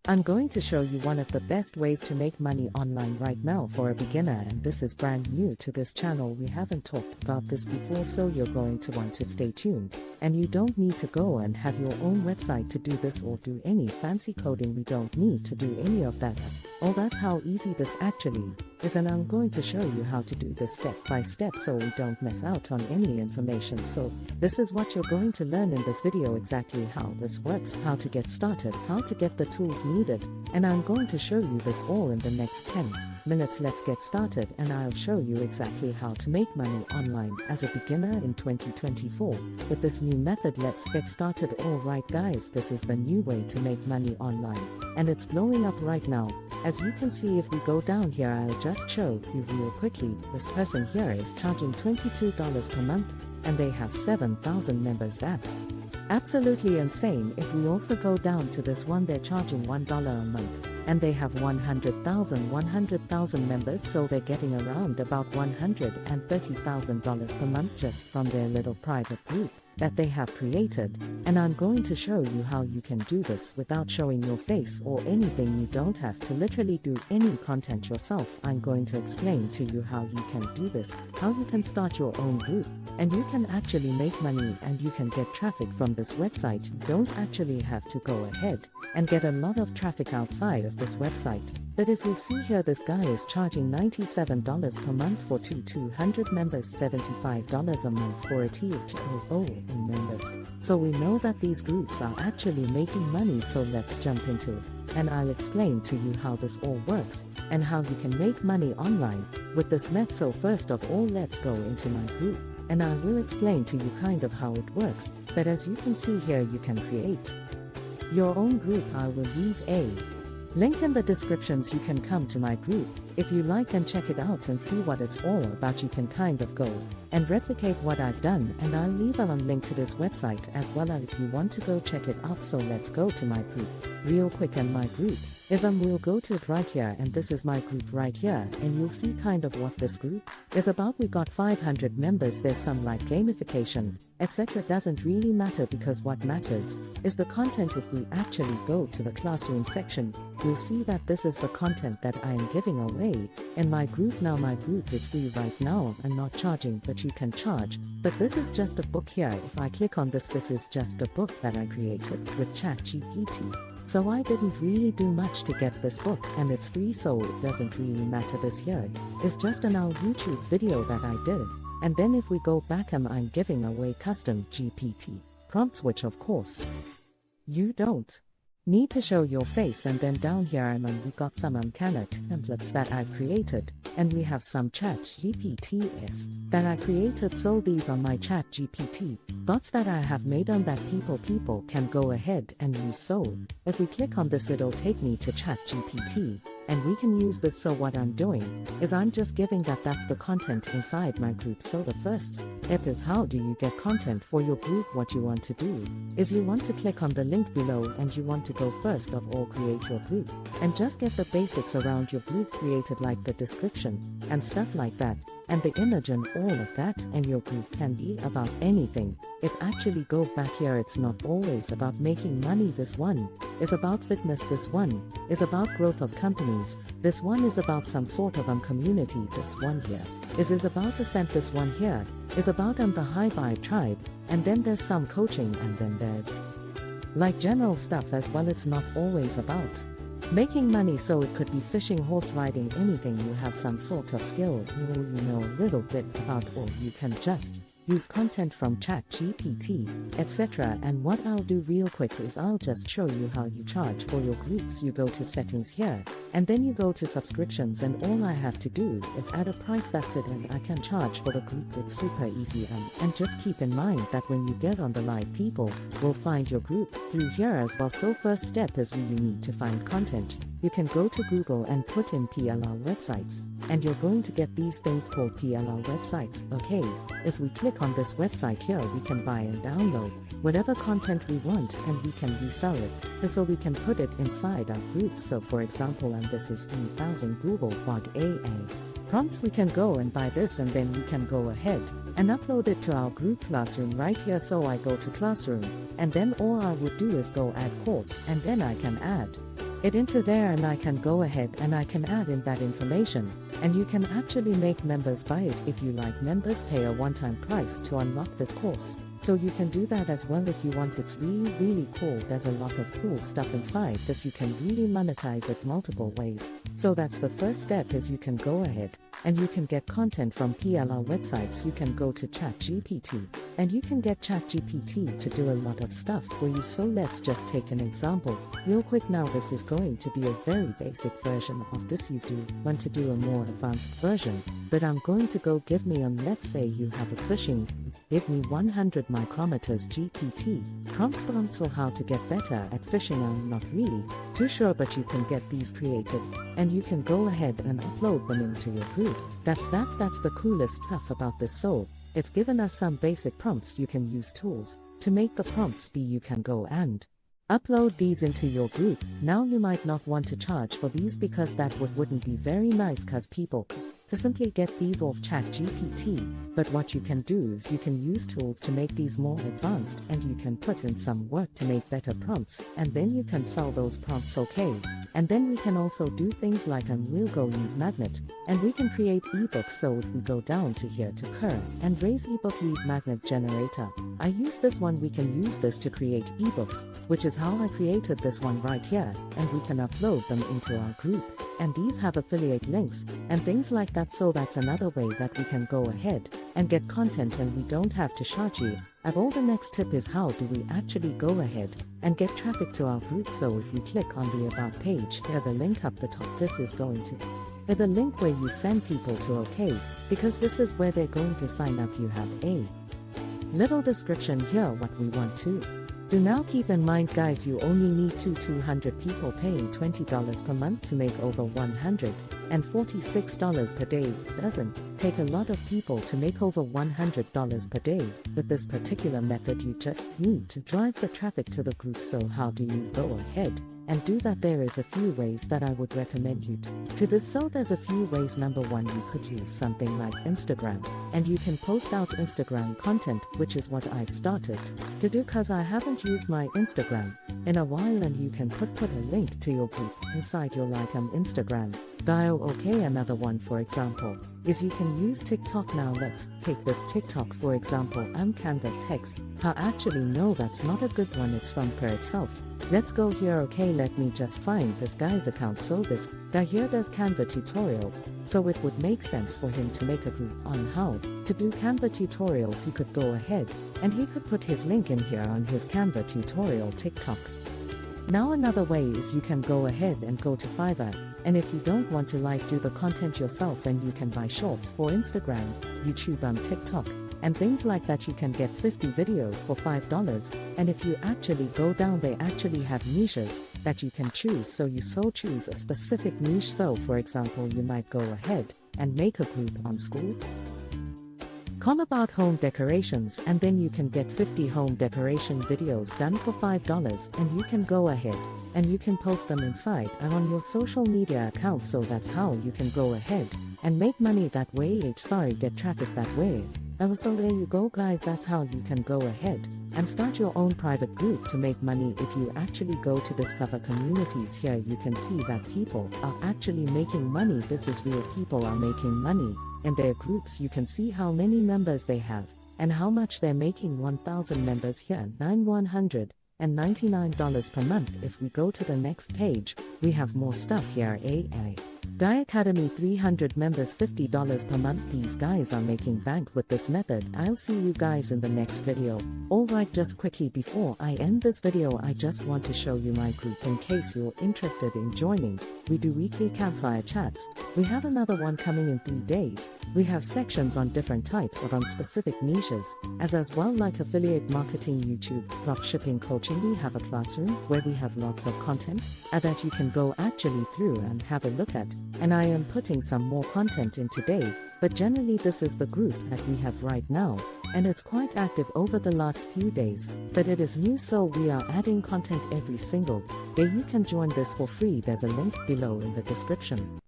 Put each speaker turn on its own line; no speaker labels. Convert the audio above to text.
I'm going to show you one of the best ways to make money online right now for a beginner, and this is brand new to this channel. We haven't talked about this before, so you're going to want to stay tuned. And you don't need to go and have your own website to do this or do any fancy coding. We don't need to do any of that. Oh, that's how easy this actually is, and I'm going to show you how to do this step by step so we don't miss out on any information. So this is what you're going to learn in this video, exactly how this works, how to get started, how to get the tools needed, and I'm going to show you this all in the next 10 minutes. Let's get started, and I'll show you exactly how to make money online as a beginner in 2024 with this new method. Let's get started. Alright guys, this is the new way to make money online, and it's blowing up right now. As you can see, if we go down here, I'll just show you real quickly. This person here is charging $22 per month, and they have 7,000 members. That's absolutely insane. If we also go down to this one, they're charging $1 a month, and they have 100,000 members, so they're getting around about $130,000 per month just from their little private group that they have created. And I'm going to show you how you can do this without showing your face or anything. You don't have to literally do any content yourself. I'm going to explain to you how you can do this, how you can start your own group, and you can actually make money, and you can get traffic from this website. You don't actually have to go ahead and get a lot of traffic outside of this website. But if you see here, this guy is charging $97 per month for 200 members, $75 a month for a THOO in members. So we know that these groups are actually making money, so let's jump into it. And I'll explain to you how this all works and how you can make money online with this method. So first of all, let's go into my group, and I will explain to you kind of how it works. But as you can see here, you can create your own group. I will leave a link in the descriptions. You can come to my group if you like and check it out and see what it's all about. You can kind of go and replicate what I've done, and I'll leave a link to this website as well if you want to go check it out. So let's go to my group real quick, and my group is we'll go to it right here, and this is my group right here, and you'll see kind of what this group is about. We got 500 members. There's some like gamification, etc. Doesn't really matter, because what matters is the content. If we actually go to the classroom section, you'll see that this is the content that I am giving away in my group. Now my group is free right now. I'm not charging, but you can charge. But this is just a book here. If I click on this, this is just a book that I created with ChatGPT. So I didn't really do much to get this book, and it's free, so it doesn't really matter. This here is just an old YouTube video that I did. And then if we go back, I'm giving away custom GPT prompts, which of course you don't need to show your face. And then down here we got some Canva templates that I've created, and we have some ChatGPTs that I created. So these are my ChatGPT bots that I have made on that people can go ahead and use. So if we click on this, it'll take me to ChatGPT, and we can use this. So what I'm doing is I'm just giving that's the content inside my group. So the first step is, how do you get content for your group? What you want to do is you want to click on the link below, and you want to go first of all create your group and just get the basics around your group created, like the description and stuff like that, and the image and all of that. And your group can be about anything. It actually go back here, it's not always about making money. This one is about fitness, this one is about growth of companies, this one is about some sort of community, this one here is about ascent, this one here is about the high vibe tribe, and then there's some coaching, and then there's like general stuff as well. It's not always about making money, so it could be fishing, horse riding, anything. You have some sort of skill, you know a little bit about, or you can just use content from ChatGPT, etc. And what I'll do real quick is I'll just show you how you charge for your groups. You go to settings here, and then you go to subscriptions, and all I have to do is add a price. That's it, and I can charge for the group. It's super easy. And just keep in mind that when you get on the live, people will find your group through here as well. So first step is you need to find content. You can go to Google and put in PLR websites, and you're going to get these things called PLR websites. Okay, if we click on this website here, we can buy and download whatever content we want, and we can resell it, so we can put it inside our group. So for example, and this is 3,000 Google Bard AA prompts. We can go and buy this, and then we can go ahead and upload it to our group classroom right here. So I go to classroom, and then all I would do is go add course, and then I can add it into there, and I can go ahead and I can add in that information, and you can actually make members buy it if you like. Members pay a one-time price to unlock this course. So you can do that as well if you want. It's really cool. There's a lot of cool stuff inside this. You can really monetize it multiple ways. So that's the first step, is you can go ahead and you can get content from PLR websites. You can go to ChatGPT and you can get ChatGPT to do a lot of stuff for you. So let's just take an example real quick. Now this is going to be a very basic version of this. You do want to do a more advanced version, but I'm going to go give me let's say you have a fishing, give me 100 micrometers GPT prompts for how to get better at fishing. I'm not really too sure, but you can get these created and you can go ahead and upload them into your group. That's the coolest stuff about this. So it's given us some basic prompts. You can use tools to make the prompts be. You can go and upload these into your group. Now you might not want to charge for these because that wouldn't be very nice, because people to simply get these off ChatGPT. But what you can do is you can use tools to make these more advanced, and you can put in some work to make better prompts, and then you can sell those prompts. Okay, and then we can also do things like we'll go lead magnet, and we can create ebooks. So if we go down to here to Curve and raise ebook lead magnet generator, I use this one. We can use this to create ebooks, which is how I created this one right here, and we can upload them into our group, and these have affiliate links and things like that. So that's another way that we can go ahead and get content, and we don't have to charge you at all. The next tip is how do we actually go ahead and get traffic to our group. So if you click on the about page, here the link up the top, this is going to be the link where you send people to. Okay, because this is where they're going to sign up. You have a little description here what we want to do. Now keep in mind, guys, you only need 200 people paying $20 per month to make over $146 per day. It doesn't take a lot of people to make over $100 per day. With this particular method, you just need to drive the traffic to the group. So how do you go ahead and do that? There is a few ways that I would recommend you to this. So there's a few ways. Number one, you could use something like Instagram, and you can post out Instagram content, which is what I've started to do because I haven't used my Instagram in a while, and you can put a link to your group inside your Instagram bio. Okay, another one, for example, is you can use TikTok. Now let's take this TikTok for example. Canva text. Actually no, that's not a good one. It's from Per itself. Let's go here. Okay, let me just find this guy's account. So this guy here does Canva tutorials, so it would make sense for him to make a group on how to do Canva tutorials. He could go ahead and he could put his link in here on his Canva tutorial TikTok. Now another way is you can go ahead and go to Fiverr, and if you don't want to do the content yourself, and you can buy shorts for Instagram, YouTube, TikTok, and things like that. You can get 50 videos for $5, and if you actually go down, they actually have niches that you can choose. So you choose a specific niche. So for example, you might go ahead and make a group on school about home decorations, and then you can get 50 home decoration videos done for $5, and you can go ahead and you can post them inside and on your social media accounts. So that's how you can go ahead and make money that way. Get traffic that way. And so there you go, guys. That's how you can go ahead and start your own private group to make money. If you actually go to Discover Communities here, you can see that people are actually making money. This is real. People are making money in their groups. You can see how many members they have and how much they're making. 1,000 members here, $199 per month. If we go to the next page, we have more stuff here. AI Guy Academy, 300 members, $50 per month. These guys are making bank with this method. I'll see you guys in the next video. Alright, just quickly before I end this video, I just want to show you my group in case you're interested in joining. We do weekly campfire chats. We have another one coming in 3 days. We have sections on different types of specific niches, as well like affiliate marketing, YouTube, drop shipping, coaching. We have a classroom where we have lots of content that you can go actually through and have a look at. And I am putting some more content in today, but generally this is the group that we have right now, and it's quite active over the last few days, but it is new, so we are adding content every single day. You can join this for free. There's a link below in the description.